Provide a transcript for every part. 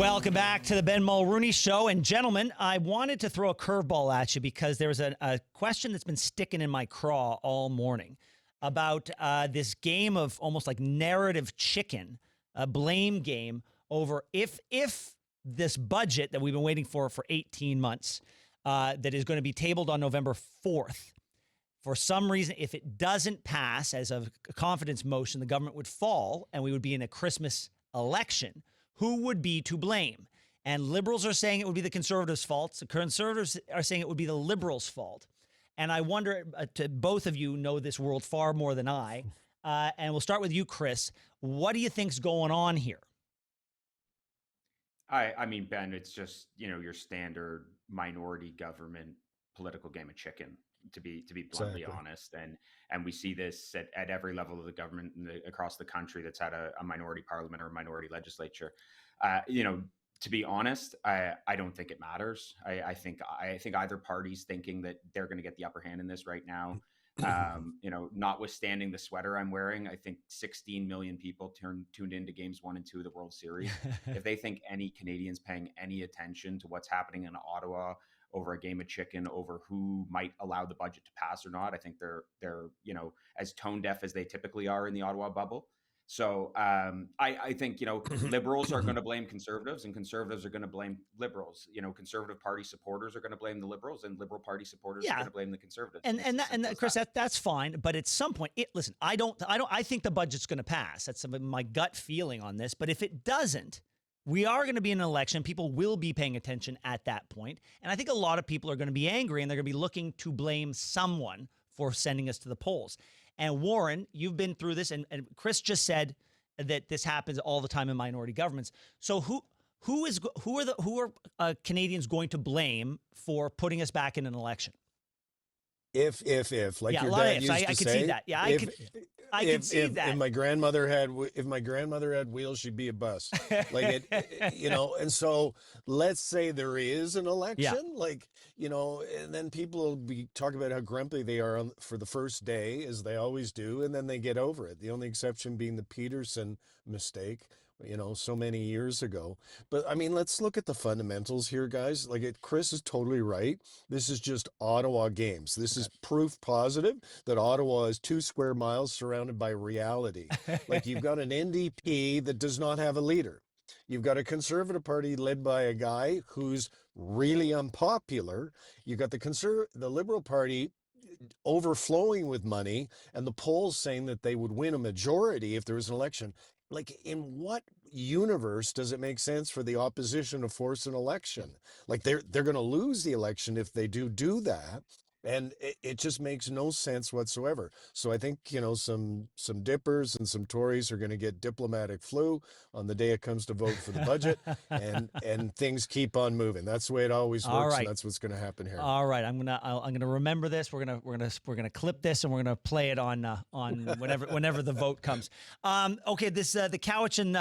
Welcome back to the Ben Mulroney Show. And gentlemen, I wanted to throw a curveball at you because there was a question that's been sticking in my craw all morning about this game of almost like narrative chicken, a blame game over if this budget that we've been waiting for 18 months that is going to be tabled on November 4th, for some reason, if it doesn't pass as a confidence motion, the government would fall and we would be in a Christmas election. Who would be to blame? And liberals are saying it would be the conservatives' fault. The conservatives are saying it would be the liberals' fault. And I wonder, to both of you know this world far more than I, and we'll start with you, Chris. What do you think's going on here? I mean, Ben, it's just, your standard minority government political game of chicken, to be bluntly honest. And we see this at every level of the government across the country that's had a minority parliament or a minority legislature. To be honest, I don't think it matters. I think either party's thinking that they're going to get the upper hand in this right now. Notwithstanding the sweater I'm wearing, I think 16 million people tuned into games 1 and 2 of the World Series. If they think any Canadians paying any attention to what's happening in Ottawa over a game of chicken, over who might allow the budget to pass or not, I think they're as tone deaf as they typically are in the Ottawa bubble. So I think, liberals are going to blame conservatives and conservatives are going to blame liberals. Conservative party supporters are going to blame the liberals and liberal party supporters are going to blame the conservatives. And Chris, that's fine. But at some point, listen, I think the budget's going to pass. That's my gut feeling on this. But if it doesn't, we are going to be in an election. People will be paying attention at that point. And I think a lot of people are going to be angry and they're going to be looking to blame someone for sending us to the polls. And Warren, you've been through this, and Chris just said that this happens all the time in minority governments. So who are Canadians going to blame for putting us back in an election? If like your dad used to say, I could see that. Yeah, I could see that. If my grandmother had wheels, she'd be a bus. Like and so let's say there is an election, and then people will be talking about how grumpy they are for the first day, as they always do, and then they get over it. The only exception being the Peterson mistake, so many years ago. But I mean, let's look at the fundamentals here, guys. Chris is totally right. This is just Ottawa games. This is proof positive that Ottawa is 2 square miles surrounded by reality. You've got an NDP that does not have a leader. You've got a Conservative Party led by a guy who's really unpopular. You've got the Liberal Party overflowing with money, and the polls saying that they would win a majority if there was an election. In what universe does it make sense for the opposition to force an election? They're going to lose the election if they do that. And it just makes no sense whatsoever. So I think, some dippers and some Tories are going to get diplomatic flu on the day it comes to vote for the budget, and things keep on moving. That's the way it always works, and that's what's going to happen here. All right, I'm gonna remember this. We're gonna clip this and we're gonna play it on whenever the vote comes. Okay, this the Cowichan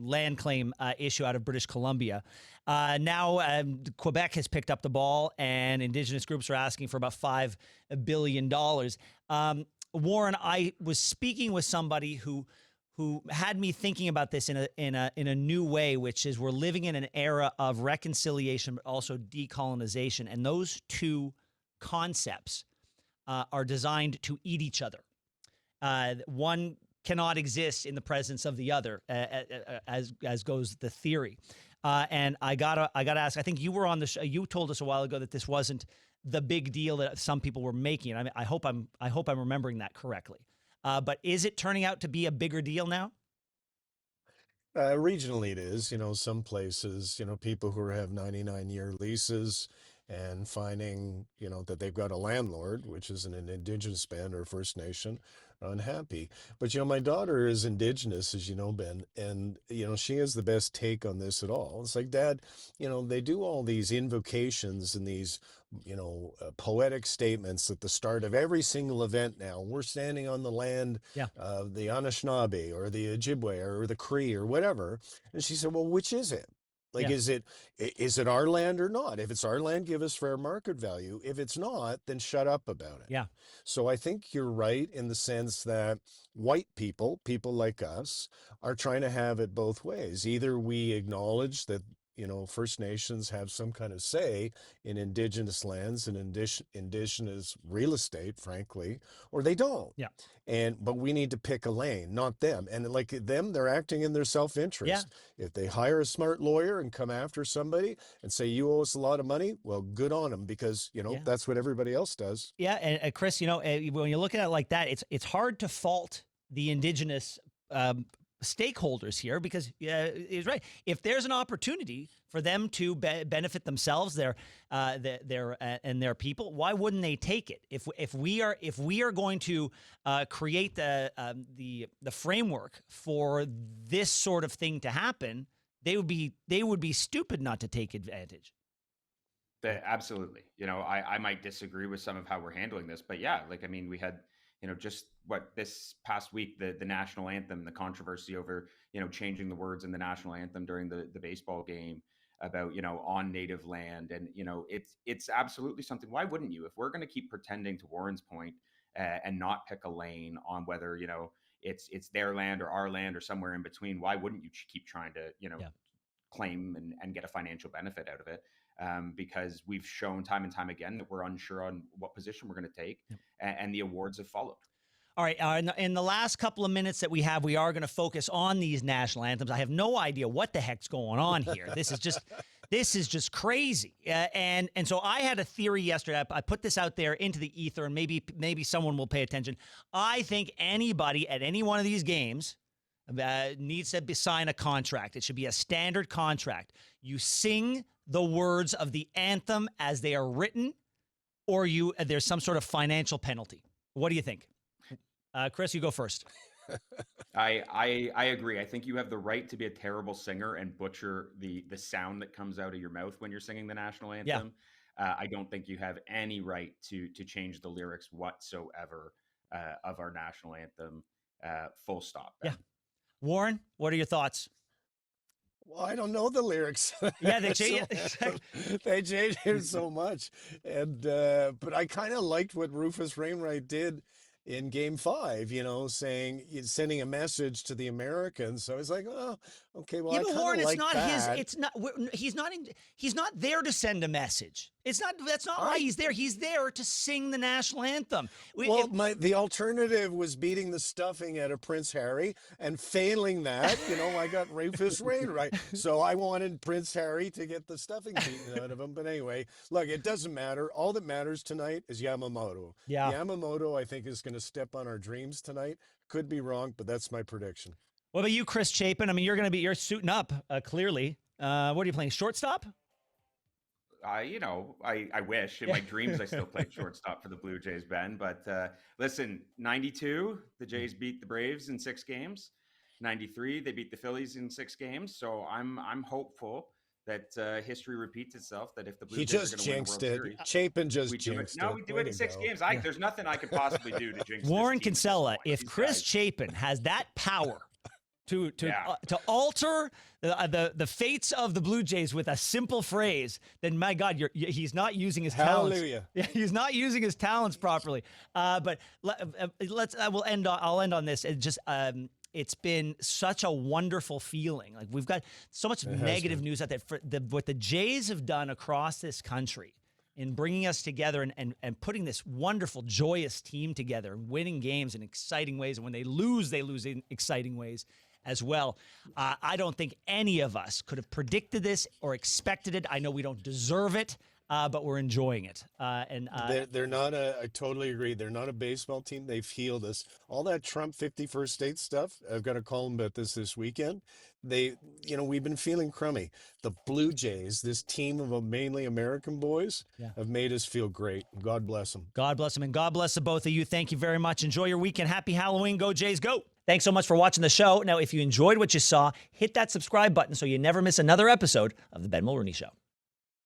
land claim issue out of British Columbia. Now Quebec has picked up the ball, and Indigenous groups are asking for about $5 billion. Warren, I was speaking with somebody who had me thinking about this in a new way, which is we're living in an era of reconciliation, but also decolonization, and those two concepts are designed to eat each other. One cannot exist in the presence of the other, as goes the theory. And I gotta ask. I think you were on the show. You told us a while ago that this wasn't the big deal that some people were making. I mean, I hope I'm remembering that correctly. But is it turning out to be a bigger deal now? Regionally, it is. Some places, people who have 99-year leases and finding, that they've got a landlord, which is an Indigenous band or First Nation, are unhappy. But, my daughter is Indigenous, as you know, Ben, and, she has the best take on this at all. It's like, Dad, they do all these invocations and these, poetic statements at the start of every single event now. We're standing on the land of the Anishinaabe or the Ojibwe or the Cree or whatever. And she said, well, which is it? Like, Yeah. is it our land or not? If it's our land, give us fair market value. If it's not, then shut up about it. Yeah. So I think you're right in the sense that white people like us, are trying to have it both ways. Either we acknowledge that, First Nations have some kind of say in Indigenous lands and Indigenous real estate, frankly, or they don't. Yeah. But we need to pick a lane, not them. And like them, they're acting in their self-interest. Yeah. If they hire a smart lawyer and come after somebody and say, you owe us a lot of money, well, good on them, because, that's what everybody else does. Yeah. And Chris, when you look at it like that, it's hard to fault the Indigenous stakeholders here, because he's right. If there's an opportunity for them to benefit themselves, their and their people, why wouldn't they take it? If we are going to create the framework for this sort of thing to happen, they would be stupid not to take advantage. Absolutely. I might disagree with some of how we're handling this, but yeah, we had, just this past week, the national anthem, the controversy over, changing the words in the national anthem during the baseball game about, on native land. And, it's absolutely something. Why wouldn't you? If we're going to keep pretending, to Warren's point, and not pick a lane on whether, it's their land or our land or somewhere in between, why wouldn't you keep trying to, claim and get a financial benefit out of it? Because we've shown time and time again that we're unsure on what position we're going to take, and the awards have followed. All right. In the last couple of minutes that we have, we are going to focus on these national anthems. I have no idea what the heck's going on here. This is just crazy. And so I had a theory yesterday. I put this out there into the ether, and maybe someone will pay attention. I think anybody at any one of these games needs to sign a contract. It should be a standard contract. You sing the words of the anthem as they are written, or there's some sort of financial penalty. What do you think? Chris, you go first. I agree. I think you have the right to be a terrible singer and butcher the sound that comes out of your mouth when you're singing the national anthem. Yeah. I don't think you have any right to change the lyrics whatsoever of our national anthem. Full stop. Ben. Yeah. Warren, what are your thoughts? Well, I don't know the lyrics. Yeah, they changed it. They changed it so much. And but I kind of liked what Rufus Wainwright did in Game 5, sending a message to the Americans. So I was like, oh, okay, well, I Warren, it's not that. He's not there to send a message. That's not why he's there. He's there to sing the national anthem. The alternative was beating the stuffing out of Prince Harry, and failing that, I got Rufus Wainwright. So I wanted Prince Harry to get the stuffing beaten out of him. But anyway, look, it doesn't matter. All that matters tonight is Yamamoto. Yeah. Yamamoto, I think, is going to step on our dreams tonight. Could be wrong, but that's my prediction. What about you, Chris Chapin? I mean, you're suiting up, clearly. What are you playing, shortstop? I wish. In my dreams, I still played shortstop for the Blue Jays, Ben. But listen, 92, the Jays beat the Braves in 6 games. 93, they beat the Phillies in 6 games. So I'm hopeful that history repeats itself. That if the Blue Jays are going to win the World Series, Chapin just jinxed it. No, we do it in 6 games. There's nothing I could possibly do to jinx. Warren Kinsella, if Chris Chapin has that power to alter the fates of the Blue Jays with a simple phrase, then my God, he's not using his talents. Hallelujah. Yeah, he's not using his talents properly. But I'll end on this. It's been such a wonderful feeling. Like, we've got so much negative news out there. What the Jays have done across this country in bringing us together and putting this wonderful, joyous team together, winning games in exciting ways. And when they lose in exciting ways as well. I don't think any of us could have predicted this or expected it. I know we don't deserve it, but we're enjoying it. They're not I totally agree. They're not a baseball team. They've healed us. All that Trump 51st state stuff, I've got to call them about this weekend. We've been feeling crummy. The Blue Jays, this team of mainly American boys, have made us feel great. God bless them. God bless them. And God bless the both of you. Thank you very much. Enjoy your weekend. Happy Halloween. Go Jays, go. Thanks so much for watching the show. Now, if you enjoyed what you saw, hit that subscribe button so you never miss another episode of The Ben Mulroney Show.